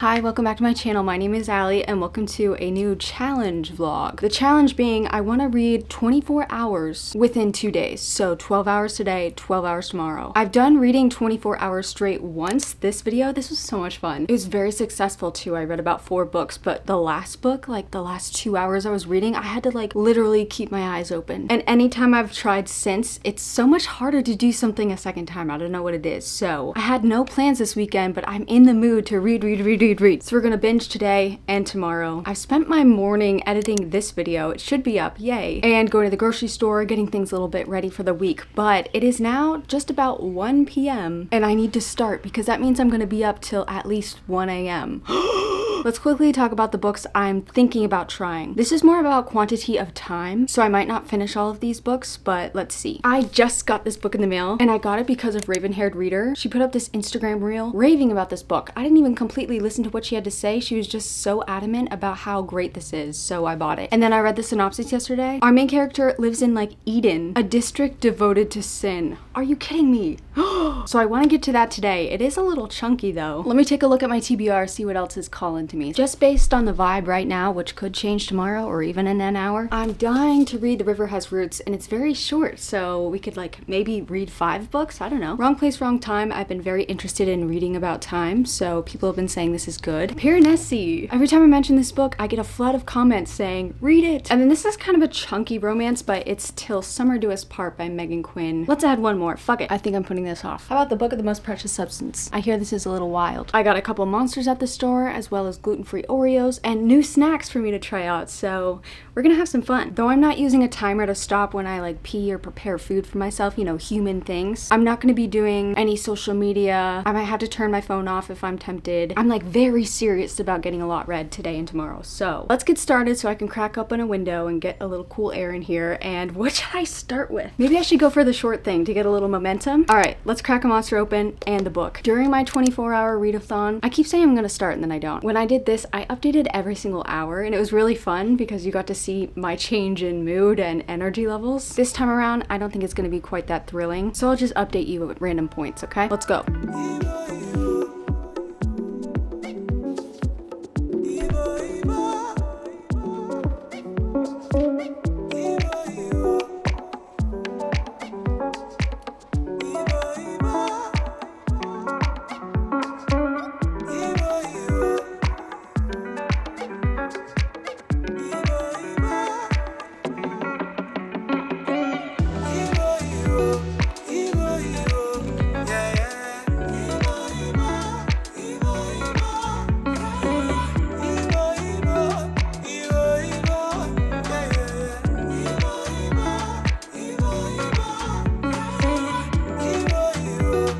Hi, welcome back to my channel. My name is Allie and welcome to a new challenge vlog. The challenge being I want to read 24 hours within 2 days. So 12 hours today, 12 hours tomorrow. I've done reading 24 hours straight once this video. This was so much fun. It was very successful too. I read about 4 books, but the last book, like the last 2 hours I was reading, I had to like literally keep my eyes open. And anytime I've tried since, it's so much harder to do something a second time. I don't know what it is. So I had no plans this weekend, but I'm in the mood to read. So we're gonna binge today and tomorrow. I've spent my morning editing this video. It should be up, yay. And going to the grocery store, getting things a little bit ready for the week. But it is now just about 1 p.m. and I need to start because that means I'm gonna be up till at least 1 a.m. Let's quickly talk about the books I'm thinking about trying. This is more about quantity of time, so I might not finish all of these books, but let's see. I just got this book in the mail, and I got it because of Raven-Haired Reader. She put up this Instagram reel raving about this book. I didn't even completely listen to what she had to say. She was just so adamant about how great this is, so I bought it. And then I read the synopsis yesterday. Our main character lives in like Eden, a district devoted to sin. Are you kidding me? So I want to get to that today. It is a little chunky though. Let me take a look at my TBR, see what else is calling to me. Just based on the vibe right now, which could change tomorrow or even in an hour, I'm dying to read The River Has Roots, and it's very short, so we could like maybe read 5 books. I don't know. Wrong Place, Wrong Time. I've been very interested in reading about time, so people have been saying this is good. Piranesi. Every time I mention this book, I get a flood of comments saying, read it. And then this is kind of a chunky romance, but it's Till Summer Do Us Part by Megan Quinn. Let's add one more. Fuck it. I think I'm putting this off. How about The Book of the Most Precious Substance? I hear this is a little wild. I got a couple monsters at the store, as well as gluten-free Oreos and new snacks for me to try out, so we're gonna have some fun. Though I'm not using a timer to stop when I like pee or prepare food for myself, you know, human things. I'm not gonna be doing any social media. I might have to turn my phone off if I'm tempted. I'm like very serious about getting a lot read today and tomorrow. So let's get started so I can crack open a window and get a little cool air in here. And what should I start with? Maybe I should go for the short thing to get a little momentum. All right, let's crack a monster open and the book. During my 24-hour readathon, I keep saying I'm gonna start and then I don't. When I did this, I updated every single hour and it was really fun because you got to see my change in mood and energy levels. This time around, I don't think it's gonna be quite that thrilling, so I'll just update you at random points, okay? Let's go.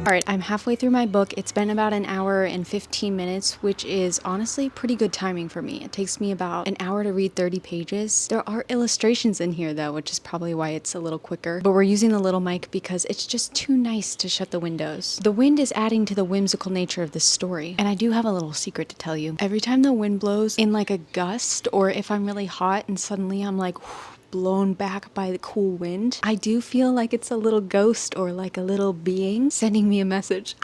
Alright, I'm halfway through my book. It's been about an hour and 15 minutes, which is honestly pretty good timing for me. It takes me about an hour to read 30 pages. There are illustrations in here though, which is probably why it's a little quicker. But we're using the little mic because it's just too nice to shut the windows. The wind is adding to the whimsical nature of this story. And I do have a little secret to tell you. Every time the wind blows in like a gust, or if I'm really hot and suddenly I'm like, blown back by the cool wind, I do feel like it's a little ghost or like a little being sending me a message.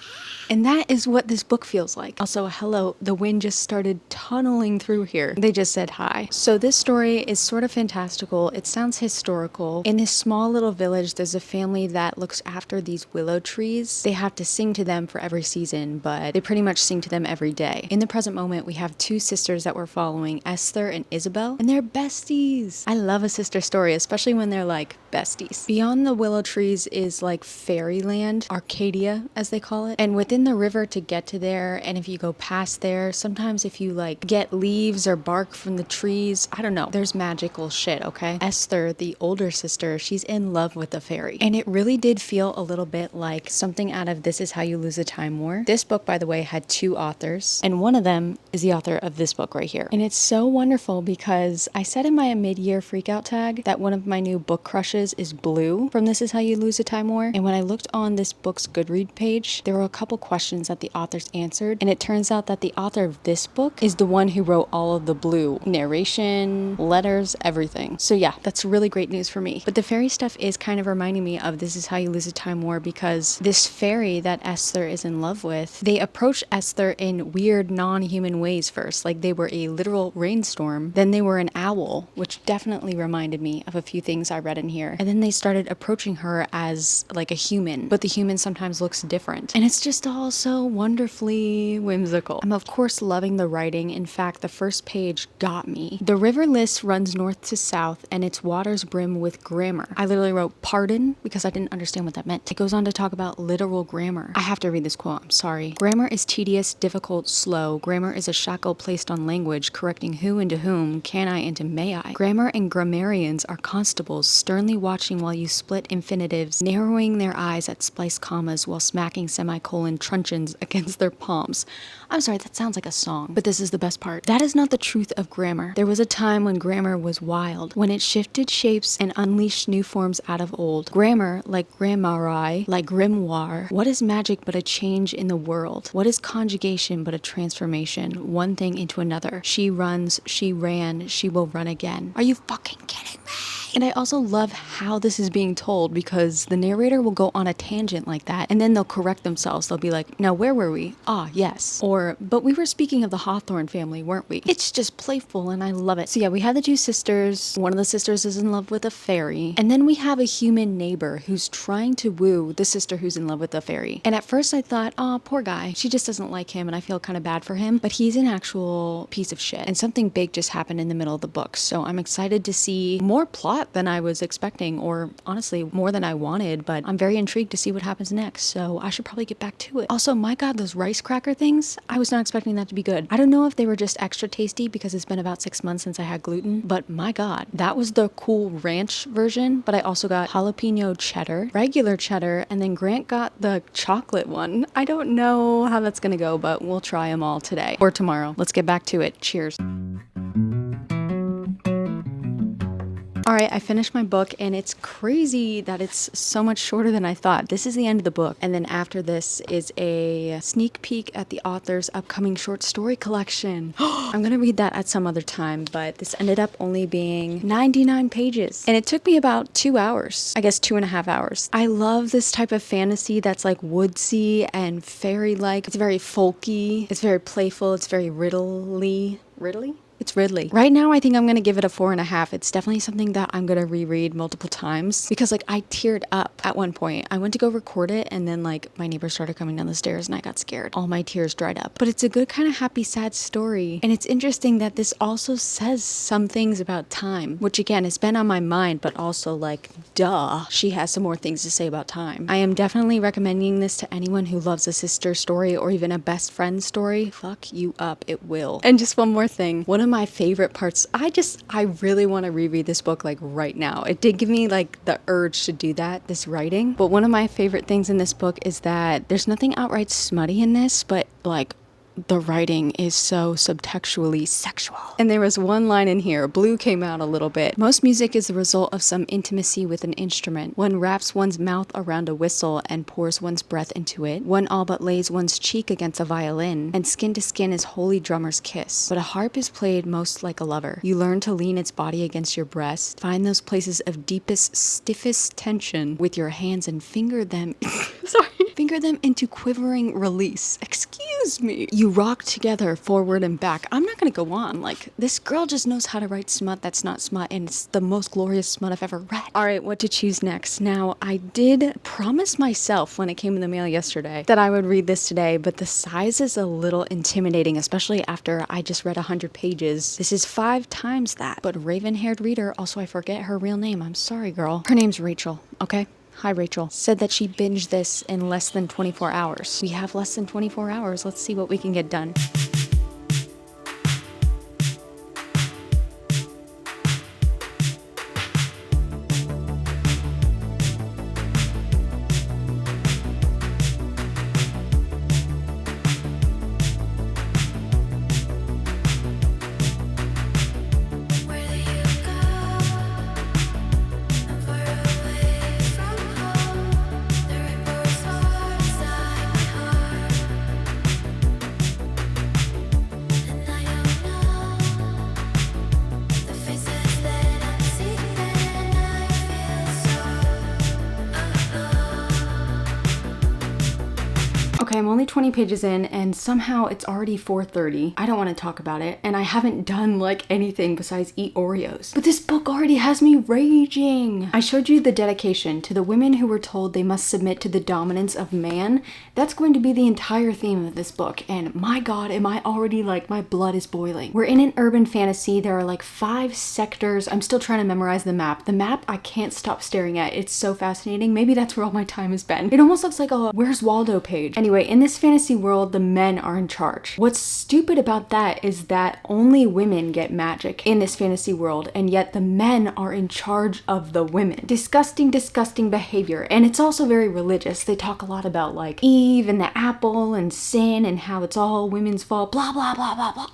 And that is what this book feels like. Also, hello, the wind just started tunneling through here. They just said hi. So this story is sort of fantastical. It sounds historical. In this small little village, there's a family that looks after these willow trees. They have to sing to them for every season, but they pretty much sing to them every day. In the present moment, we have 2 sisters that we're following, Esther and Isabel, and they're besties. I love a sister story, especially when they're like besties. Beyond the willow trees is like fairyland, Arcadia as they call it, and within the river to get to there, and if you go past there, sometimes if you like get leaves or bark from the trees, I don't know, there's magical shit, okay? Esther, the older sister, she's in love with the fairy, and it really did feel a little bit like something out of This Is How You Lose a Time War. This book, by the way, had 2 authors, and one of them is the author of this book right here, and it's so wonderful because I said in my mid-year freakout tag flag that one of my new book crushes is Blue from This Is How You Lose a Time War. And when I looked on this book's Goodread page, there were a couple questions that the authors answered, and it turns out that the author of this book is the one who wrote all of the Blue narration, letters, everything. So yeah, that's really great news for me. But the fairy stuff is kind of reminding me of This Is How You Lose a Time War, because this fairy that Esther is in love with, they approach Esther in weird non-human ways first. Like they were a literal rainstorm, then they were an owl, which definitely reminded me of a few things I read in here. And then they started approaching her as like a human, but the human sometimes looks different. And it's just all so wonderfully whimsical. I'm of course loving the writing. In fact, the first page got me. The river Liss runs north to south and its waters brim with grammar. I literally wrote pardon because I didn't understand what that meant. It goes on to talk about literal grammar. I have to read this quote, I'm sorry. Grammar is tedious, difficult, slow. Grammar is a shackle placed on language, correcting who into whom, can I into may I. Grammar and grammarians are constables, sternly watching while you split infinitives, narrowing their eyes at spliced commas while smacking semicolon truncheons against their palms. I'm sorry, that sounds like a song, but this is the best part. That is not the truth of grammar. There was a time when grammar was wild, when it shifted shapes and unleashed new forms out of old. Grammar, like grammari, like grimoire, what is magic but a change in the world? What is conjugation but a transformation, one thing into another? She runs, she ran, she will run again. Are you fucking kidding me? And I also love how this is being told, because the narrator will go on a tangent like that and then they'll correct themselves. They'll be like, now where were we? Ah, yes. Or, but we were speaking of the Hawthorne family, weren't we? It's just playful and I love it. So yeah, we have the two sisters. One of the sisters is in love with a fairy. And then we have a human neighbor who's trying to woo the sister who's in love with the fairy. And at first I thought, oh, poor guy. She just doesn't like him and I feel kind of bad for him. But he's an actual piece of shit. And something big just happened in the middle of the book. So I'm excited to see more plot than I was expecting, or honestly more than I wanted, but I'm very intrigued to see what happens next, so I should probably get back to it. Also, my god, those rice cracker things, I was not expecting that to be good. I don't know if they were just extra tasty because it's been about 6 months since I had gluten, but my god, that was the cool ranch version, but I also got jalapeno cheddar, regular cheddar, and then Grant got the chocolate one. I don't know how that's gonna go, but we'll try them all today or tomorrow. Let's get back to it. Cheers. Alright, I finished my book and it's crazy that it's so much shorter than I thought. This is the end of the book, and then after this is a sneak peek at the author's upcoming short story collection. I'm gonna read that at some other time, but this ended up only being 99 pages and it took me about 2 hours. I guess 2.5 hours. I love this type of fantasy that's like woodsy and fairy-like. It's very folky, it's very playful, it's very riddly. It's Ridley. Right now, I think I'm going to give it a 4.5. It's definitely something that I'm going to reread multiple times because like I teared up at one point. I went to go record it and then like my neighbor started coming down the stairs and I got scared. All my tears dried up. But it's a good kind of happy, sad story. And it's interesting that this also says some things about time, which again, it's been on my mind, but also like, duh, she has some more things to say about time. I am definitely recommending this to anyone who loves a sister story or even a best friend story. Fuck you up, it will. And just one more thing. One of my favorite parts, I really want to reread this book like right now. It did give me like the urge to do that, this writing. But one of my favorite things in this book is that there's nothing outright smutty in this, but like the writing is so subtextually sexual. And there was one line in here, Blue came out a little bit. Most music is the result of some intimacy with an instrument. One wraps one's mouth around a whistle and pours one's breath into it. One all but lays one's cheek against a violin, and skin to skin is holy drummer's kiss. But a harp is played most like a lover. You learn to lean its body against your breast, find those places of deepest, stiffest tension with your hands and finger them finger them into quivering release. Excuse me. You rock together forward and back. I'm not gonna go on. Like, this girl just knows how to write smut that's not smut, and it's the most glorious smut I've ever read. Alright, what to choose next? Now, I did promise myself when it came in the mail yesterday that I would read this today, but the size is a little intimidating, especially after I just read 100 pages. This is 5 times that. But raven-haired reader, also I forget her real name. I'm sorry, girl. Her name's Rachel, okay? Hi, Rachel. Said that she binged this in less than 24 hours. We have less than 24 hours. Let's see what we can get done. Okay, I'm only 20 pages in and somehow it's already 4:30. I don't want to talk about it and I haven't done like anything besides eat Oreos. But this book already has me raging. I showed you the dedication to the women who were told they must submit to the dominance of man. That's going to be the entire theme of this book, and my god, am I already like, my blood is boiling. We're in an urban fantasy. There are like 5 sectors. I'm still trying to memorize the map. The map I can't stop staring at. It's so fascinating. Maybe that's where all my time has been. It almost looks like a Where's Waldo page. Anyway, in this fantasy world, the men are in charge. What's stupid about that is that only women get magic in this fantasy world, and yet the men are in charge of the women. Disgusting, disgusting behavior. And it's also very religious. They talk a lot about like Eve and the apple and sin and how it's all women's fault, blah, blah, blah, blah, blah.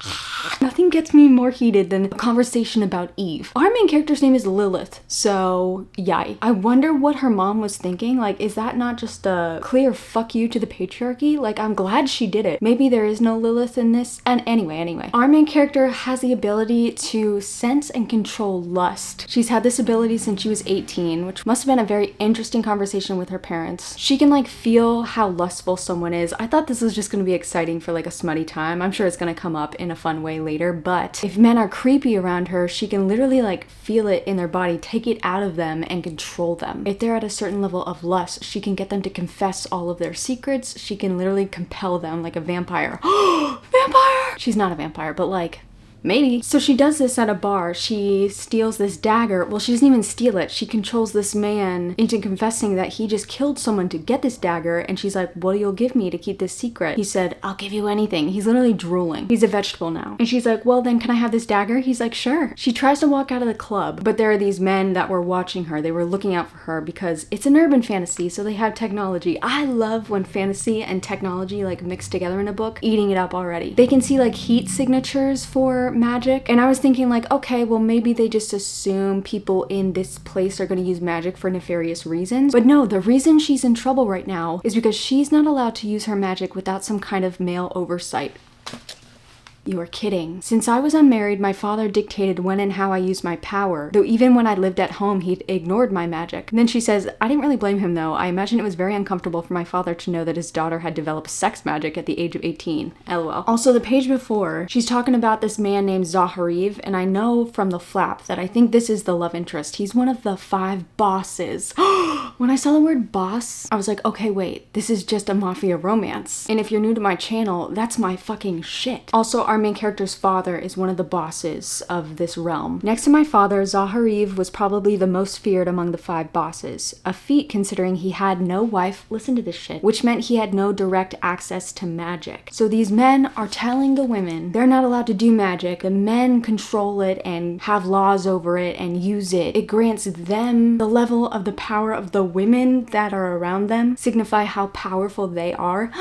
Nothing gets me more heated than a conversation about Eve. Our main character's name is Lilith, so yay. I wonder what her mom was thinking. Like, is that not just a clear fuck you to the patriarchy? Like, I'm glad she did it. Maybe there is no Lilith in this. And anyway, our main character has the ability to sense and control lust. She's had this ability since she was 18, which must have been a very interesting conversation with her parents. She can like feel how lustful someone is. I thought this was just gonna be exciting for like a smutty time. I'm sure it's gonna come up in a fun way later, but if men are creepy around her, she can literally like feel it in their body, take it out of them and control them. If they're at a certain level of lust, she can get them to confess all of their secrets. She can literally compel them like a vampire. Vampire! She's not a vampire, but like, maybe. So she does this at a bar. She steals this dagger. Well, she doesn't even steal it. She controls this man into confessing that he just killed someone to get this dagger. And she's like, what you'll give me to keep this secret? He said, I'll give you anything. He's literally drooling. He's a vegetable now. And she's like, well, then can I have this dagger? He's like, sure. She tries to walk out of the club, but there are these men that were watching her. They were looking out for her because it's an urban fantasy, so they have technology. I love when fantasy and technology like mix together in a book, eating it up already. They can see like heat signatures for magic, and I was thinking like, okay, well maybe they just assume people in this place are going to use magic for nefarious reasons. But no, the reason she's in trouble right now is because she's not allowed to use her magic without some kind of male oversight. You are kidding. Since I was unmarried, my father dictated when and how I used my power, though even when I lived at home, he'd ignored my magic. And then she says, I didn't really blame him though. I imagine it was very uncomfortable for my father to know that his daughter had developed sex magic at the age of 18. LOL. Also, the page before, she's talking about this man named Zahariv, and I know from the flap that I think this is the love interest. He's one of the 5 bosses. When I saw the word boss, I was like, okay, wait, this is just a mafia romance. And if you're new to my channel, that's my fucking shit. Also, our main character's father is one of the bosses of this realm. Next to my father, Zahariv was probably the most feared among the 5 bosses. A feat considering he had no wife, listen to this shit, which meant he had no direct access to magic. So these men are telling the women they're not allowed to do magic. The men control it and have laws over it and use it. It grants them the level of the power of the women that are around them, signify how powerful they are.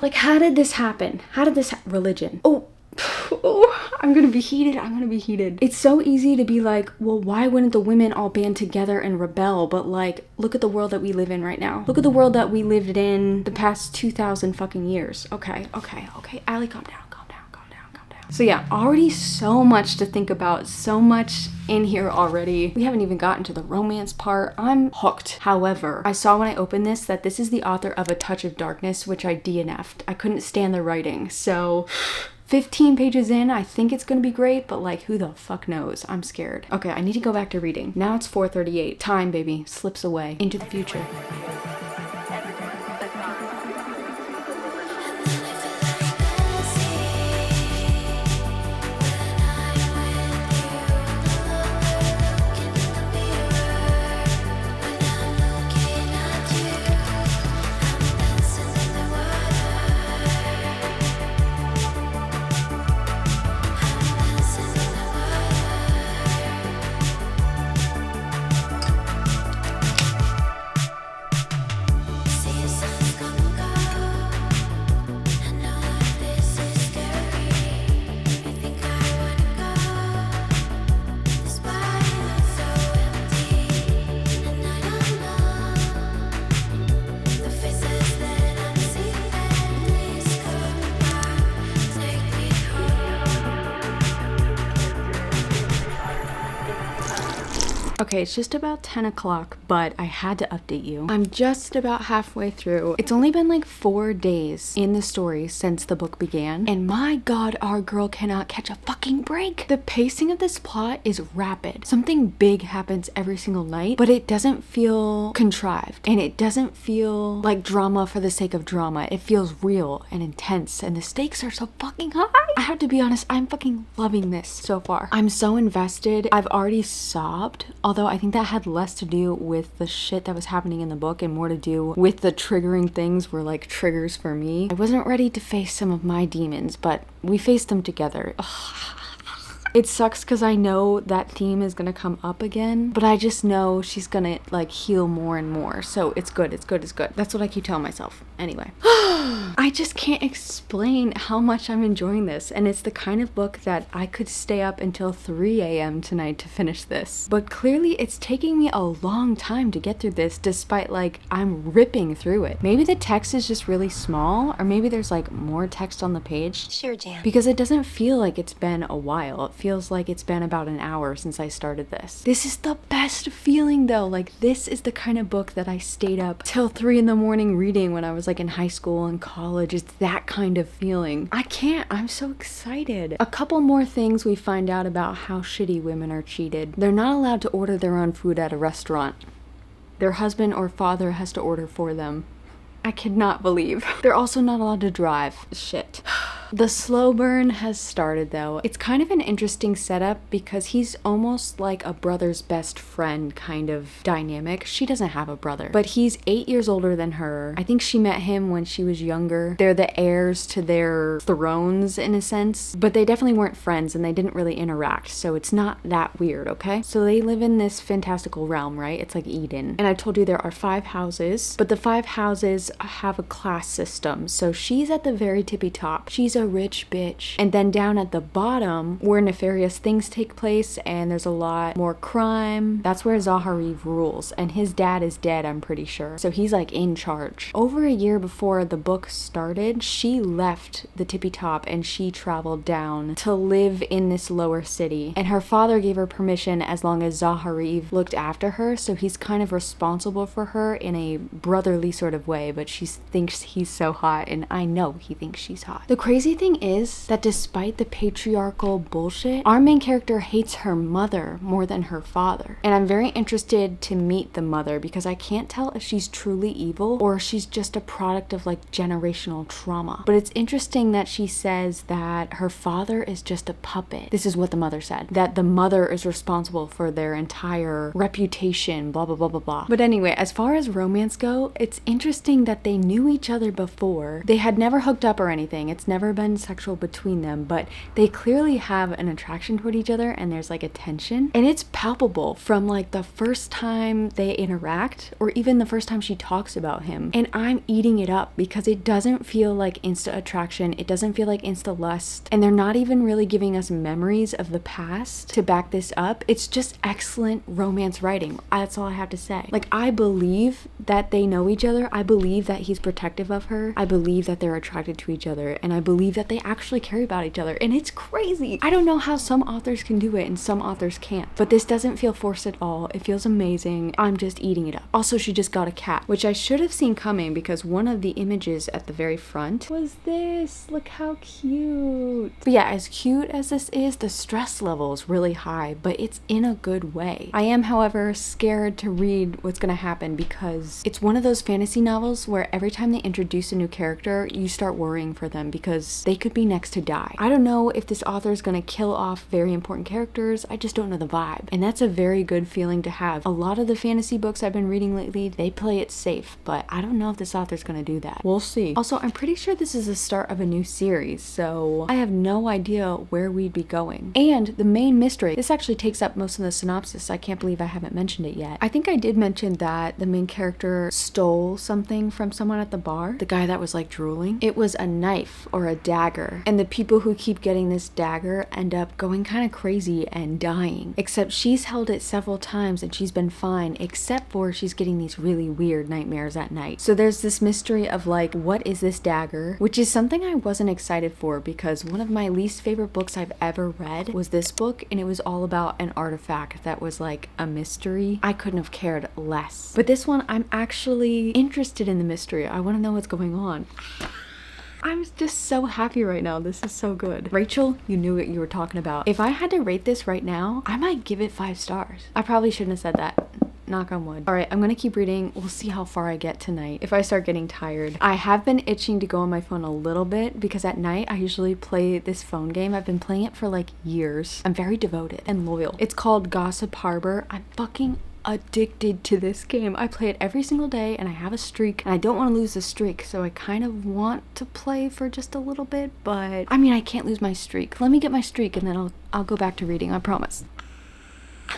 Like, how did this happen? How did this religion? Oh, I'm gonna be heated. It's so easy to be like, well, why wouldn't the women all band together and rebel? But like, look at the world that we live in right now. Look at the world that we lived in the past 2,000 fucking years. Okay. Allie, calm down. So yeah, already so much to think about, so much in here already. We haven't even gotten to the romance part. I'm hooked. However, I saw when I opened this that this is the author of A Touch of Darkness, which I DNF'd. I couldn't stand the writing, so 15 pages in, I think it's gonna be great, but like, who the fuck knows? I'm scared. Okay, I need to go back to reading. Now it's 4:38. Time, baby, slips away into the future. Okay, it's just about 10 o'clock, but I had to update you. I'm just about halfway through. It's only been like 4 days in the story since the book began, and my god, our girl cannot catch a fucking break. The pacing of this plot is rapid. Something big happens every single night, but it doesn't feel contrived, and it doesn't feel like drama for the sake of drama. It feels real and intense, and the stakes are so fucking high. I have to be honest, I'm fucking loving this so far. I'm so invested. I've already sobbed, although I think that had less to do with the shit that was happening in the book and more to do with the triggering things were like triggers for me. I wasn't ready to face some of my demons, but we faced them together. Ugh. It sucks because I know that theme is gonna come up again, but I just know she's gonna like heal more and more. So it's good, it's good, it's good. That's what I keep telling myself. Anyway. I just can't explain how much I'm enjoying this, and it's the kind of book that I could stay up until 3 a.m. tonight to finish this. But clearly it's taking me a long time to get through this, despite like I'm ripping through it. Maybe the text is just really small, or maybe there's like more text on the page. Sure, Jan. Because it doesn't feel like it's been a while. It feels like it's been about an hour since I started this. This is the best feeling though. Like this is the kind of book that I stayed up till 3 in the morning reading when I was like in high school and college. It's that kind of feeling. I'm so excited. A couple more things we find out about how shitty women are cheated. They're not allowed to order their own food at a restaurant. Their husband or father has to order for them. I cannot believe. They're also not allowed to drive. Shit. The slow burn has started though. It's kind of an interesting setup because he's almost like a brother's best friend kind of dynamic. She doesn't have a brother, but he's 8 years older than her. I think she met him when she was younger. They're the heirs to their thrones in a sense, but they definitely weren't friends and they didn't really interact. So it's not that weird, okay? So they live in this fantastical realm, right? It's like Eden. And I told you there are 5 houses, but the 5 houses have a class system. So she's at the very tippy top. She's a rich bitch. And then down at the bottom, where nefarious things take place and there's a lot more crime, that's where Zaharev rules. And his dad is dead, I'm pretty sure. So he's like in charge. Over a year before the book started, she left the tippy top and she traveled down to live in this lower city. And her father gave her permission as long as Zaharev looked after her. So he's kind of responsible for her in a brotherly sort of way, but she thinks he's so hot, and I know he thinks she's hot. The crazy thing is that despite the patriarchal bullshit, our main character hates her mother more than her father. And I'm very interested to meet the mother because I can't tell if she's truly evil or she's just a product of like generational trauma. But it's interesting that she says that her father is just a puppet. This is what the mother said, that the mother is responsible for their entire reputation, blah, blah, blah, blah, blah. But anyway, as far as romance go, it's interesting that they knew each other before. They had never hooked up or anything. It's never been sexual between them, but they clearly have an attraction toward each other and there's like a tension. And it's palpable from like the first time they interact or even the first time she talks about him. And I'm eating it up because it doesn't feel like insta attraction. It doesn't feel like insta lust. And they're not even really giving us memories of the past to back this up. It's just excellent romance writing. That's all I have to say. Like, I believe that they know each other. I believe that he's protective of her. I believe that they're attracted to each other. And I believe that they actually care about each other. And it's crazy. I don't know how some authors can do it and some authors can't. But this doesn't feel forced at all. It feels amazing. I'm just eating it up. Also, she just got a cat, which I should have seen coming because one of the images at the very front was this. Look how cute. But yeah, as cute as this is, the stress level is really high, but it's in a good way. I am, however, scared to read what's gonna happen because it's one of those fantasy novels where every time they introduce a new character, you start worrying for them because they could be next to die. I don't know if this author is gonna kill off very important characters. I just don't know the vibe. And that's a very good feeling to have. A lot of the fantasy books I've been reading lately, they play it safe, but I don't know if this author's gonna do that. We'll see. Also, I'm pretty sure this is the start of a new series, so I have no idea where we'd be going. And the main mystery, this actually takes up most of the synopsis. I can't believe I haven't mentioned it yet. I think I did mention that the main character stole something from someone at the bar. The guy that was like drooling. It was a knife or a dagger, and the people who keep getting this dagger end up going kind of crazy and dying. Except she's held it several times and she's been fine, except for she's getting these really weird nightmares at night. So there's this mystery of like, what is this dagger? Which is something I wasn't excited for, because one of my least favorite books I've ever read was this book, and it was all about an artifact that was like a mystery. I couldn't have cared less. But this one, I'm actually interested in the mystery. I want to know what's going on. I'm just so happy right now. This is so good. Rachel, you knew what you were talking about. If I had to rate this right now, I might give it 5 stars. I probably shouldn't have said that. Knock on wood. All right, I'm gonna keep reading. We'll see how far I get tonight. If I start getting tired. I have been itching to go on my phone a little bit, because at night I usually play this phone game. I've been playing it for like years. I'm very devoted and loyal. It's called Gossip Harbor. I'm fucking addicted to this game. I play it every single day and I have a streak, and I don't want to lose the streak, so I kind of want to play for just a little bit, but I mean, I can't lose my streak. Let me get my streak and then I'll go back to reading, I promise.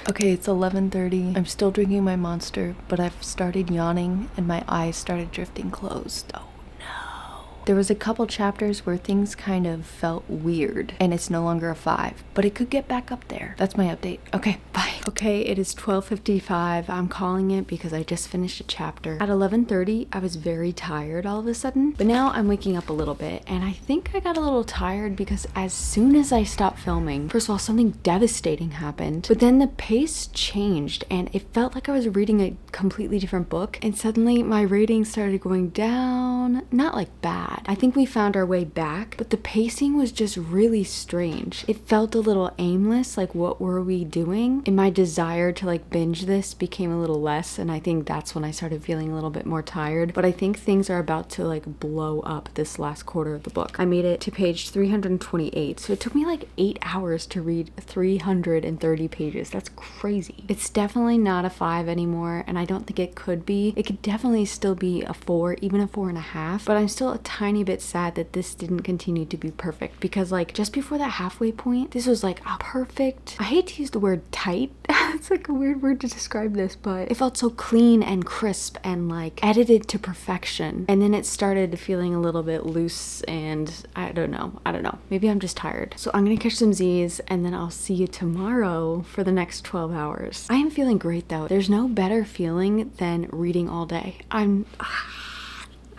Okay, it's 11:30. I'm still drinking my Monster, but I've started yawning and my eyes started drifting closed. Oh no. There was a couple chapters where things kind of felt weird, and it's no longer a 5, but it could get back up there. That's my update. Okay, bye. Okay, it is 12:55. I'm calling it because I just finished a chapter. At 11:30, I was very tired all of a sudden, but now I'm waking up a little bit, and I think I got a little tired because as soon as I stopped filming, first of all, something devastating happened, but then the pace changed and it felt like I was reading a completely different book, and suddenly my rating started going down. Not like bad. I think we found our way back, but the pacing was just really strange. It felt a little aimless, like what were we doing? In my desire to like binge this became a little less, and I think that's when I started feeling a little bit more tired. But I think things are about to like blow up this last quarter of the book. I made it to page 328, so it took me like 8 hours to read 330 pages. That's crazy. It's definitely not a 5 anymore, and I don't think it could be. It could definitely still be a 4, even a 4.5, but I'm still a tiny bit sad that this didn't continue to be perfect, because like just before that halfway point, this was like a perfect, I hate to use the word tight, it's like a weird word to describe this, but it felt so clean and crisp and like edited to perfection. And then it started feeling a little bit loose, and I don't know. Maybe I'm just tired. So I'm gonna catch some Z's and then I'll see you tomorrow for the next 12 hours. I am feeling great though. There's no better feeling than reading all day.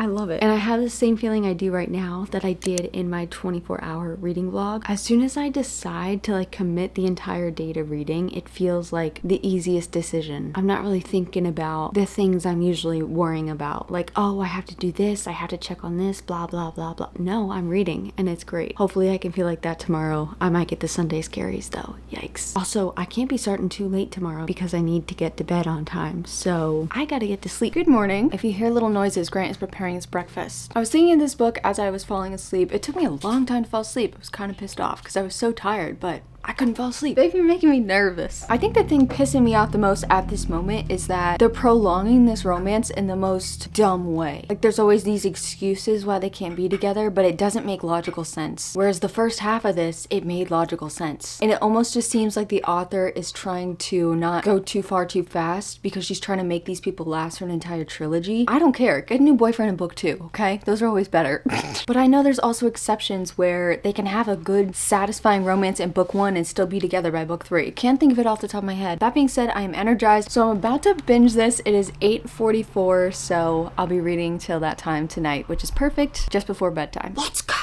I love it. And I have the same feeling I do right now that I did in my 24-hour reading vlog. As soon as I decide to like commit the entire day to reading, it feels like the easiest decision. I'm not really thinking about the things I'm usually worrying about. Like, oh, I have to do this, I have to check on this, blah, blah, blah, blah. No, I'm reading and it's great. Hopefully I can feel like that tomorrow. I might get the Sunday scaries though. Yikes. Also, I can't be starting too late tomorrow because I need to get to bed on time. So I gotta get to sleep. Good morning. If you hear little noises, Grant is preparing his breakfast. I was thinking of this book as I was falling asleep. It took me a long time to fall asleep. I was kind of pissed off because I was so tired, but I couldn't fall asleep. They've been making me nervous. I think the thing pissing me off the most at this moment is that they're prolonging this romance in the most dumb way. Like, there's always these excuses why they can't be together, but it doesn't make logical sense. Whereas the first half of this, it made logical sense. And it almost just seems like the author is trying to not go too far too fast because she's trying to make these people last for an entire trilogy. I don't care. Get a new boyfriend in book 2, okay? Those are always better. But I know there's also exceptions where they can have a good, satisfying romance in book 1 and still be together by book 3. Can't think of it off the top of my head. That being said, I am energized, so I'm about to binge this. It is 8:44, so I'll be reading till that time tonight, which is perfect, just before bedtime. Let's go!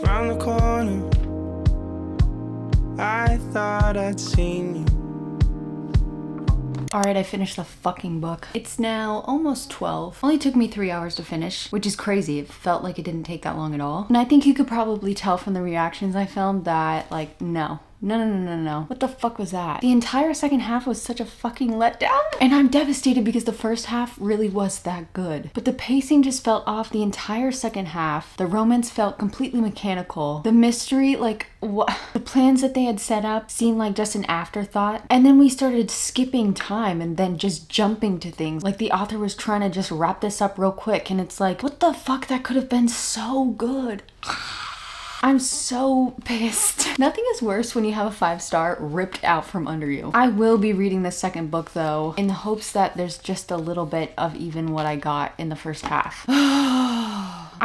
Around the corner, I thought I'd seen you. Alright, I finished the fucking book. It's now almost 12. Only took me 3 hours to finish, which is crazy. It felt like it didn't take that long at all. And I think you could probably tell from the reactions I filmed that, like, no, No. What the fuck was that? The entire second half was such a fucking letdown. And I'm devastated because the first half really was that good. But the pacing just felt off the entire second half. The romance felt completely mechanical. The mystery, like, what? The plans that they had set up seemed like just an afterthought. And then we started skipping time and then just jumping to things. Like the author was trying to just wrap this up real quick. And it's like, what the fuck? That could have been so good. I'm so pissed. Nothing is worse when you have a 5-star ripped out from under you. I will be reading the second book though, in the hopes that there's just a little bit of even what I got in the first half.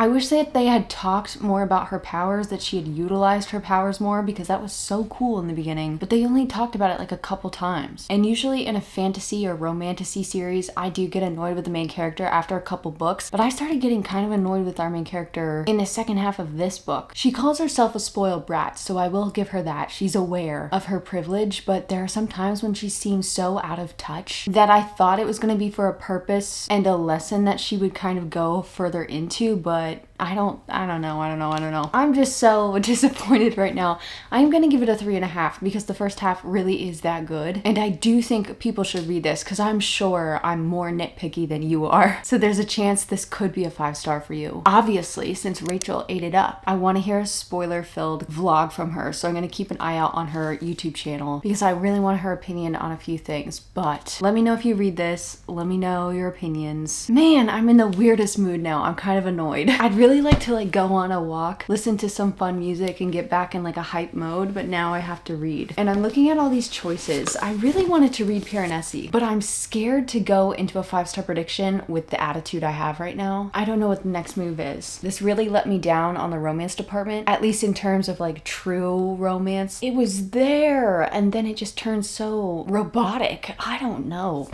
I wish that they had talked more about her powers, that she had utilized her powers more, because that was so cool in the beginning, but they only talked about it like a couple times. And usually in a fantasy or romantasy series, I do get annoyed with the main character after a couple books, but I started getting kind of annoyed with our main character in the second half of this book. She calls herself a spoiled brat, so I will give her that. She's aware of her privilege, but there are some times when she seems so out of touch that I thought it was going to be for a purpose and a lesson that she would kind of go further into, but I don't know. I'm just so disappointed right now. I'm gonna give it a 3.5 because the first half really is that good. And I do think people should read this because I'm sure I'm more nitpicky than you are. So there's a chance this could be a 5-star for you. Obviously, since Rachel ate it up, I want to hear a spoiler-filled vlog from her. So I'm gonna keep an eye out on her YouTube channel because I really want her opinion on a few things. But let me know if you read this. Let me know your opinions. Man, I'm in the weirdest mood now. I'm kind of annoyed. I'd really like to go on a walk, listen to some fun music and get back in a hype mode, but now I have to read. And I'm looking at all these choices. I really wanted to read Piranesi, but I'm scared to go into a 5-star prediction with the attitude I have right now. I don't know what the next move is. This really let me down on the romance department, at least in terms of true romance. It was there and then it just turned so robotic. I don't know.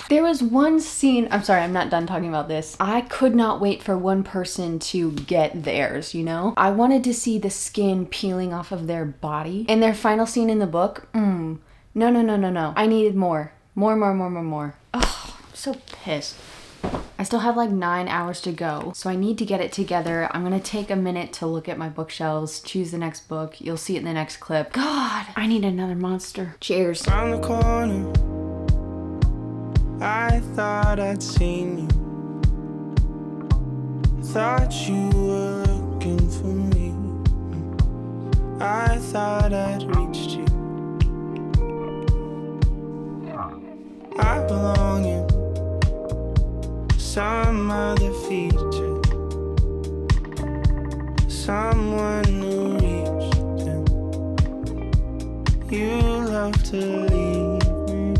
There was one scene, I'm sorry, I'm not done talking about this. I could not wait for one person to get theirs, you know? I wanted to see the skin peeling off of their body. In their final scene in the book, no. I needed more. More. Oh, I'm so pissed. I still have 9 hours to go, so I need to get it together. I'm gonna take a minute to look at my bookshelves, choose the next book. You'll see it in the next clip. God, I need another monster. Cheers. Round the corner, I thought I'd seen you. Thought you were looking for me. I thought I'd reached you. I belong in some other feature. Someone who reached them. You love to leave me,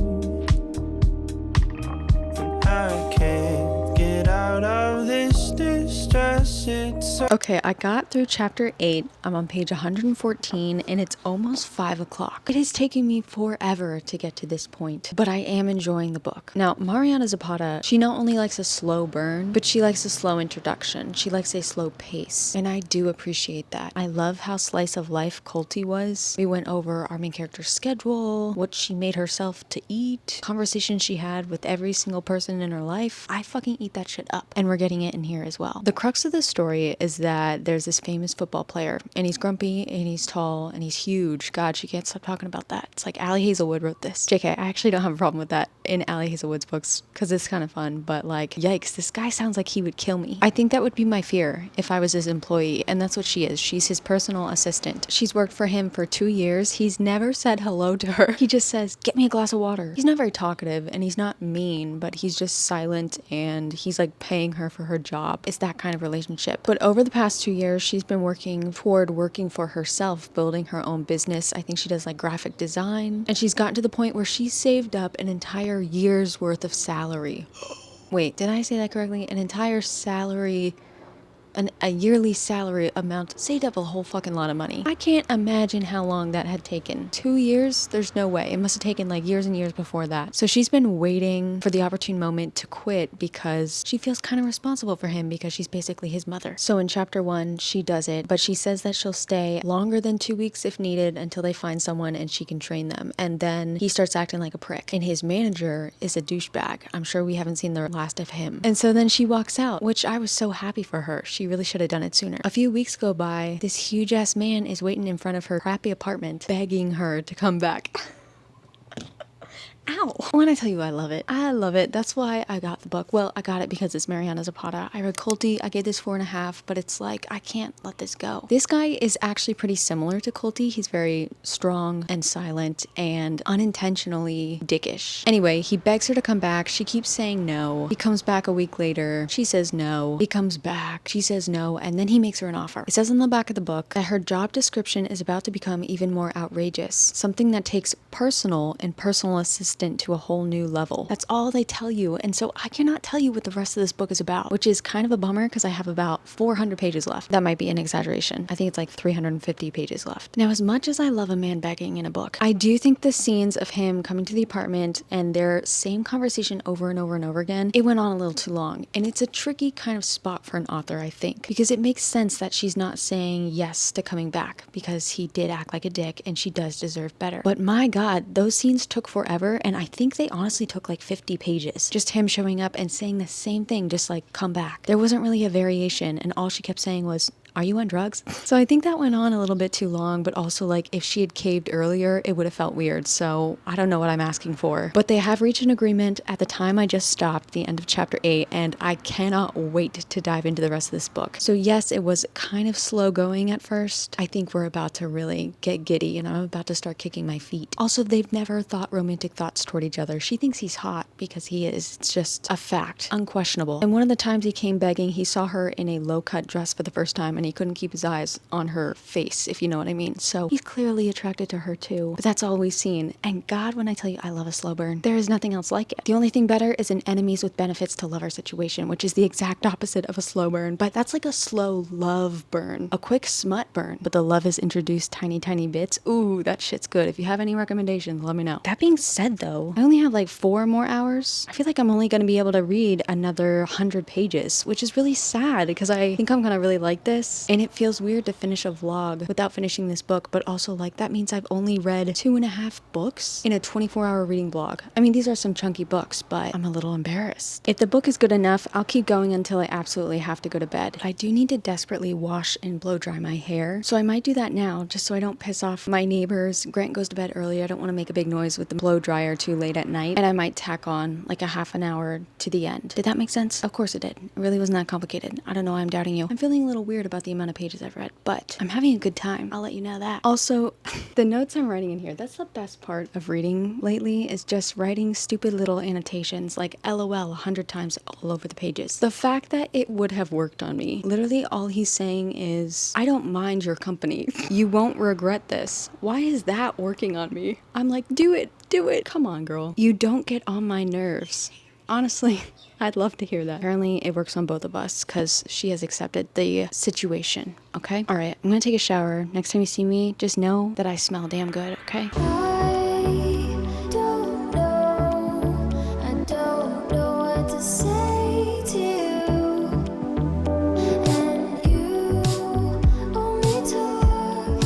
and I can't get out of this distress. It's so Okay, I got through chapter 8. I'm on page 114 and it's almost 5 o'clock. It is taking me forever to get to this point, but I am enjoying the book. Now, Mariana Zapata, she not only likes a slow burn, but she likes a slow introduction. She likes a slow pace, and I do appreciate that. I love how slice of life Colty was. We went over our main character's schedule, what she made herself to eat, conversations she had with every single person in her life. I fucking eat that shit up, and we're getting it in here as well. The crux of the story is that there's this famous football player, and he's grumpy, and he's tall, and he's huge. God, she can't stop talking about that. It's like Allie Hazelwood wrote this. JK, I actually don't have a problem with that in Allie Hazelwood's books, because it's kind of fun, but yikes, this guy sounds like he would kill me. I think that would be my fear if I was his employee, and that's what she is. She's his personal assistant. She's worked for him for 2 years. He's never said hello to her. He just says, get me a glass of water. He's not very talkative, and he's not mean, but he's just silent, and he's paying her for her job. It's that kind of relationship. But over the past 2 years, she's been working for herself, building her own business. I think she does graphic design, and she's gotten to the point where she's saved up an entire year's worth of salary. Wait, did I say that correctly? An entire salary, a yearly salary amount, saved up a whole fucking lot of money. I can't imagine how long that had taken. 2 years? There's no way. It must have taken years and years before that. So she's been waiting for the opportune moment to quit because she feels kind of responsible for him because she's basically his mother. So in chapter 1, she does it, but she says that she'll stay longer than 2 weeks if needed until they find someone and she can train them. And then he starts acting like a prick. And his manager is a douchebag. I'm sure we haven't seen the last of him. And so then she walks out, which I was so happy for her. She She really should have done it sooner. A few weeks go by, this huge ass man is waiting in front of her crappy apartment, begging her to come back. Ow. When I tell you I love it, I love it. That's why I got the book. Well, I got it because it's Mariana Zapata. I read Colty. I gave this 4.5, but it's like, I can't let this go. This guy is actually pretty similar to Colty. He's very strong and silent and unintentionally dickish. Anyway, he begs her to come back. She keeps saying no. He comes back a week later. She says no. He comes back. She says no. And then he makes her an offer. It says on the back of the book that her job description is about to become even more outrageous. Something that takes personal and personal assistance to a whole new level. That's all they tell you, and so I cannot tell you what the rest of this book is about, which is kind of a bummer because I have about 400 pages left. That might be an exaggeration. I think it's like 350 pages left. Now, as much as I love a man begging in a book, I do think the scenes of him coming to the apartment and their same conversation over and over and over again, it went on a little too long, and it's a tricky kind of spot for an author, I think, because it makes sense that she's not saying yes to coming back because he did act like a dick and she does deserve better. But my God, those scenes took forever, and I think they honestly took like 50 pages. Just him showing up and saying the same thing, just like, come back. There wasn't really a variation, and all she kept saying was, are you on drugs? So I think that went on a little bit too long, but also like if she had caved earlier, it would have felt weird. So I don't know what I'm asking for. But they have reached an agreement at the time I just stopped, the end of chapter 8, and I cannot wait to dive into the rest of this book. So yes, it was kind of slow going at first. I think we're about to really get giddy and I'm about to start kicking my feet. Also, they've never thought romantic thoughts toward each other. She thinks he's hot because he is. It's just a fact, unquestionable. And one of the times he came begging, he saw her in a low-cut dress for the first time and he couldn't keep his eyes on her face, if you know what I mean. So he's clearly attracted to her too, but that's all we've seen. And God, when I tell you I love a slow burn, there is nothing else like it. The only thing better is an enemies with benefits to lover situation, which is the exact opposite of a slow burn, but that's like a slow love burn, a quick smut burn, but the love is introduced tiny bits. Ooh, that shit's good. If you have any recommendations, let me know. That being said though, I only have like 4 more hours. I feel like I'm only going to be able to read another 100 pages, which is really sad because I think I'm going to really like this, and it feels weird to finish a vlog without finishing this book, but also like that means I've only read 2.5 books in a 24-hour reading vlog. I mean, these are some chunky books, but I'm a little embarrassed. If the book is good enough, I'll keep going until I absolutely have to go to bed. I do need to desperately wash and blow dry my hair, so I might do that now just so I don't piss off my neighbors. Grant goes to bed early. I don't want to make a big noise with the blow dryer too late at night, and I might tack on like a half an hour to the end. Did that make sense? Of course it did. It really wasn't that complicated. I don't know why I'm doubting you. I'm feeling a little weird about the amount of pages I've read, but I'm having a good time. I'll let you know that. Also, the notes I'm writing in here, that's the best part of reading lately, is just writing stupid little annotations like LOL 100 times all over the pages. The fact that it would have worked on me. Literally all he's saying is, I don't mind your company. You won't regret this. Why is that working on me? I'm like, do it. Come on, girl. You don't get on my nerves. Honestly, I'd love to hear that. Apparently, it works on both of us because she has accepted the situation, okay? All right, I'm gonna take a shower. Next time you see me, just know that I smell damn good, okay? I don't know what to say to you, and you only talk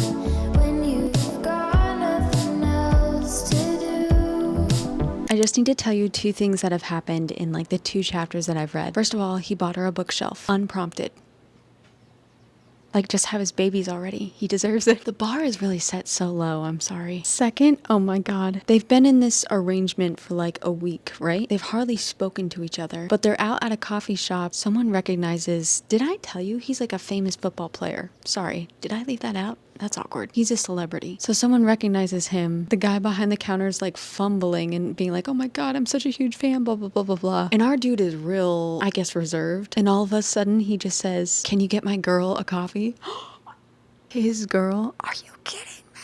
when you've got nothing else to do. I just need to tell you 2 things that have happened in like the 2 chapters that I've read. First of all, he bought her a bookshelf, unprompted. Like, just have his babies already. He deserves it. The bar is really set so low, I'm sorry. Second, oh my God. They've been in this arrangement for like a week, right? They've hardly spoken to each other, but they're out at a coffee shop. Someone recognizes, did I tell you he's like a famous football player? Sorry, did I leave that out? That's awkward. He's a celebrity. So someone recognizes him. The guy behind the counter is like fumbling and being like, oh my God, I'm such a huge fan, blah, blah, blah, blah, blah. And our dude is real, I guess, reserved. And all of a sudden he just says, can you get my girl a coffee? His girl? Are you kidding me?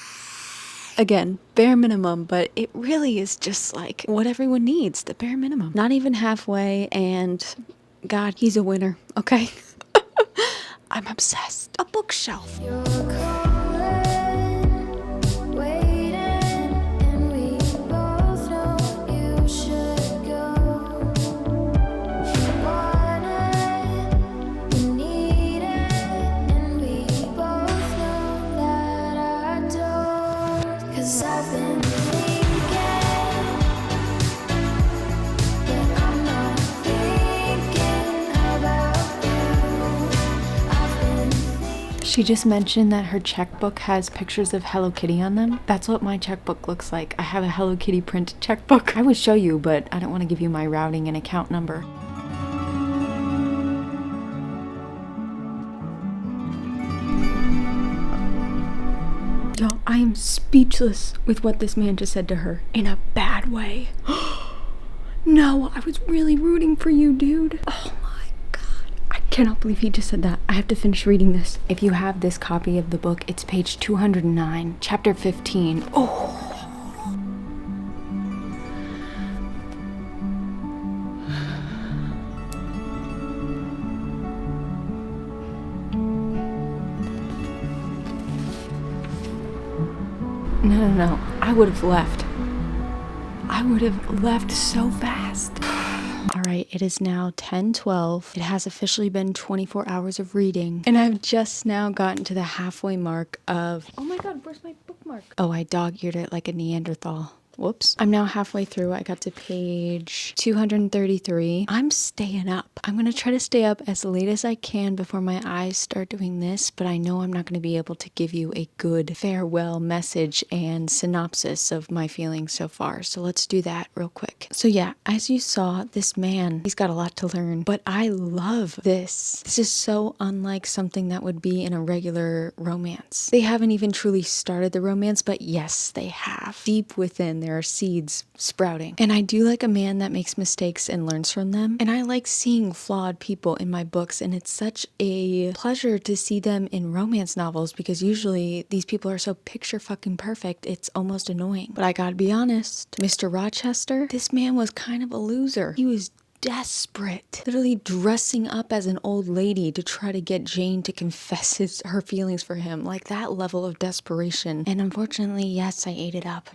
Again, bare minimum, but it really is just like what everyone needs, the bare minimum. Not even halfway, and God, he's a winner, okay? I'm obsessed. A bookshelf. You're calling, waiting, and we both know you should go. You want it, you need it, and we both know that I don't. 'Cause I've been thinking, but I'm not thinking about you. She just mentioned that her checkbook has pictures of Hello Kitty on them. That's what my checkbook looks like. I have a Hello Kitty printed checkbook. I would show you, but I don't want to give you my routing and account number. Yo, I am speechless with what this man just said to her in a bad way. No, I was really rooting for you, dude. Oh my god. I cannot believe he just said that. I have to finish reading this. If you have this copy of the book, it's page 209, chapter 15. Oh. No. I would have left. I would have left so fast. All right, it is now 10:12. It has officially been 24 hours of reading, and I've just now gotten to the halfway mark of... Oh my god, where's my bookmark? Oh, I dog-eared it like a Neanderthal. Whoops. I'm now halfway through. I got to page 233. I'm staying up. I'm going to try to stay up as late as I can before my eyes start doing this, but I know I'm not going to be able to give you a good farewell message and synopsis of my feelings so far. So let's do that real quick. So yeah, as you saw, this man, he's got a lot to learn, but I love this. This is so unlike something that would be in a regular romance. They haven't even truly started the romance, but yes, they have. Deep within, there are seeds sprouting. And I do like a man that makes mistakes and learns from them. And I like seeing flawed people in my books, and it's such a pleasure to see them in romance novels because usually these people are so picture fucking perfect, it's almost annoying. But I gotta be honest, Mr. Rochester, this man was kind of a loser. He was desperate, literally dressing up as an old lady to try to get Jane to confess her feelings for him, like that level of desperation. And unfortunately, yes, I ate it up.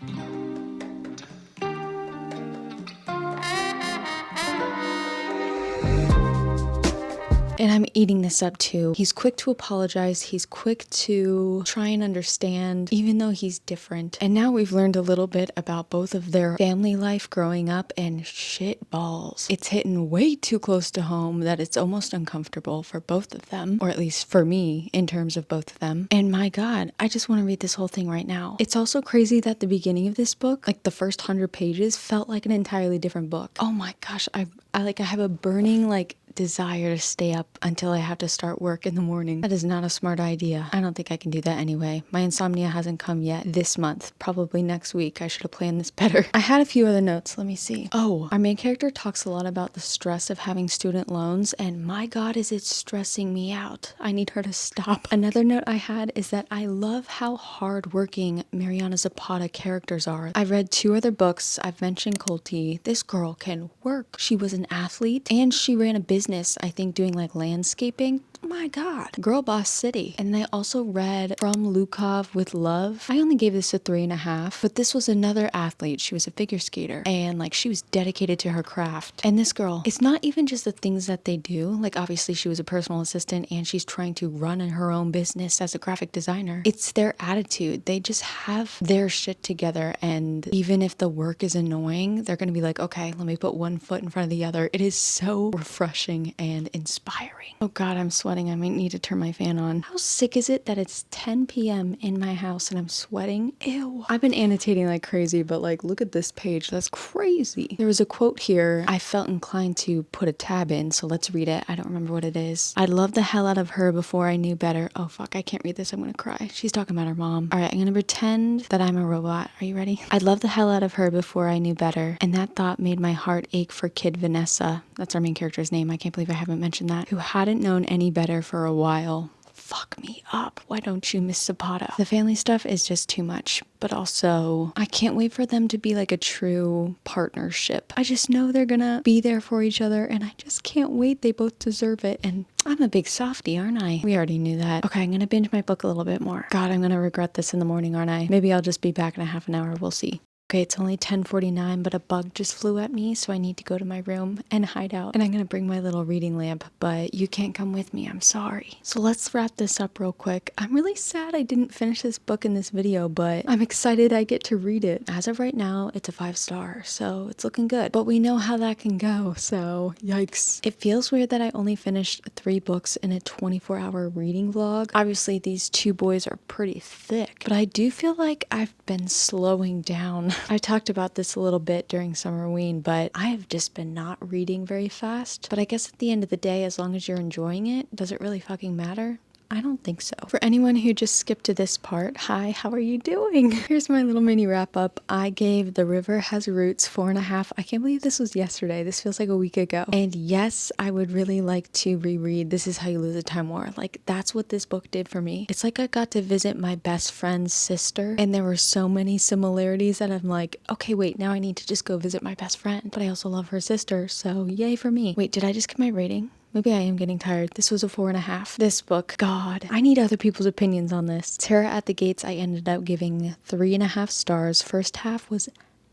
And I'm eating this up too. He's quick to apologize. He's quick to try and understand, even though he's different. And now we've learned a little bit about both of their family life growing up, and shit balls. It's hitting way too close to home that it's almost uncomfortable for both of them, or at least for me in terms of both of them. And my God, I just want to read this whole thing right now. It's also crazy that the beginning of this book, like the first 100 pages, felt like an entirely different book. Oh my gosh, I have a burning desire to stay up until I have to start work in the morning. That is not a smart idea. I don't think I can do that anyway. My insomnia hasn't come yet this month. Probably next week. I should have planned this better. I had a few other notes. Let me see. Oh, our main character talks a lot about the stress of having student loans, and my God, is it stressing me out. I need her to stop. Another note I had is that I love how hardworking Mariana Zapata characters are. I've read 2 other books. I've mentioned Colty. This girl can work. She was an athlete and she ran a business, I think, doing landscaping. My God, girl boss city. And I also read From Lukov with Love. I only gave this a 3.5, but this was another athlete. She was a figure skater, and she was dedicated to her craft. And this girl, it's not even just the things that they do. Obviously she was a personal assistant and she's trying to run her own business as a graphic designer. It's their attitude. They just have their shit together, and even if the work is annoying, they're gonna be like, okay, let me put one foot in front of the other. It is so refreshing and inspiring. Oh God, I'm sweating. I might need to turn my fan on. How sick is it that it's 10 p.m. in my house and I'm sweating? Ew. I've been annotating like crazy, but look at this page. That's crazy. There was a quote here I felt inclined to put a tab in, so let's read it. I don't remember what it is. I'd love the hell out of her before I knew better. Oh fuck, I can't read this. I'm gonna cry. She's talking about her mom. All right, I'm gonna pretend that I'm a robot. Are you ready? I'd love the hell out of her before I knew better, and that thought made my heart ache for kid Vanessa. That's our main character's name. I can't believe I haven't mentioned that. Who hadn't known any better for a while. Fuck me up. Why don't you, Miss Zapata? The family stuff is just too much, but also I can't wait for them to be a true partnership. I just know they're gonna be there for each other, and I just can't wait. They both deserve it, and I'm a big softie, aren't I? We already knew that. Okay, I'm gonna binge my book a little bit more. God, I'm gonna regret this in the morning, aren't I? Maybe I'll just be back in a half an hour. We'll see. Okay, it's only 10:49, but a bug just flew at me, so I need to go to my room and hide out. And I'm gonna bring my little reading lamp, but you can't come with me, I'm sorry. So let's wrap this up real quick. I'm really sad I didn't finish this book in this video, but I'm excited I get to read it. As of right now, it's a 5-star, so it's looking good. But we know how that can go, so yikes. It feels weird that I only finished 3 books in a 24-hour reading vlog. Obviously, these 2 boys are pretty thick, but I do feel like I've been slowing down. I talked about this a little bit during Summerween, but I have just been not reading very fast. But I guess at the end of the day, as long as you're enjoying it, does it really fucking matter? I don't think so. For anyone who just skipped to this part, hi, how are you doing? Here's my little mini wrap up. I gave The River Has Roots 4.5. I can't believe this was yesterday. This feels like a week ago. And yes, I would really like to reread This Is How You Lose a Time War. Like, that's what this book did for me. It's like I got to visit my best friend's sister, and there were so many similarities that I'm like, okay, wait, now I need to just go visit my best friend. But I also love her sister, so yay for me. Wait, did I just get my rating? Maybe I am getting tired. This was a 4.5. This book, God, I need other people's opinions on this. Terror at the Gates, I ended up giving 3.5 stars. First half was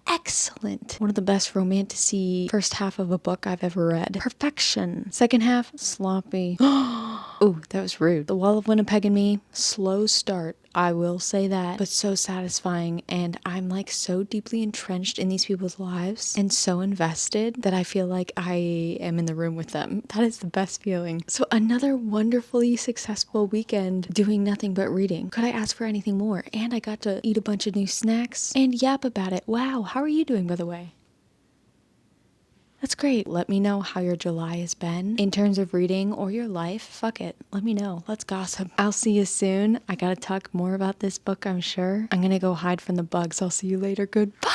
excellent. One of the best romantic-y first half of a book I've ever read. Perfection. Second half, sloppy. Ooh, that was rude. The Wall of Winnipeg and Me, slow start. I will say that, but so satisfying, and I'm like so deeply entrenched in these people's lives and so invested that I feel like I am in the room with them. That is the best feeling. So another wonderfully successful weekend doing nothing but reading. Could I ask for anything more? And I got to eat a bunch of new snacks and yap about it. Wow, how are you doing, by the way? That's great. Let me know how your July has been in terms of reading or your life. Fuck it. Let me know. Let's gossip. I'll see you soon. I gotta talk more about this book, I'm sure. I'm gonna go hide from the bugs. I'll see you later. Goodbye.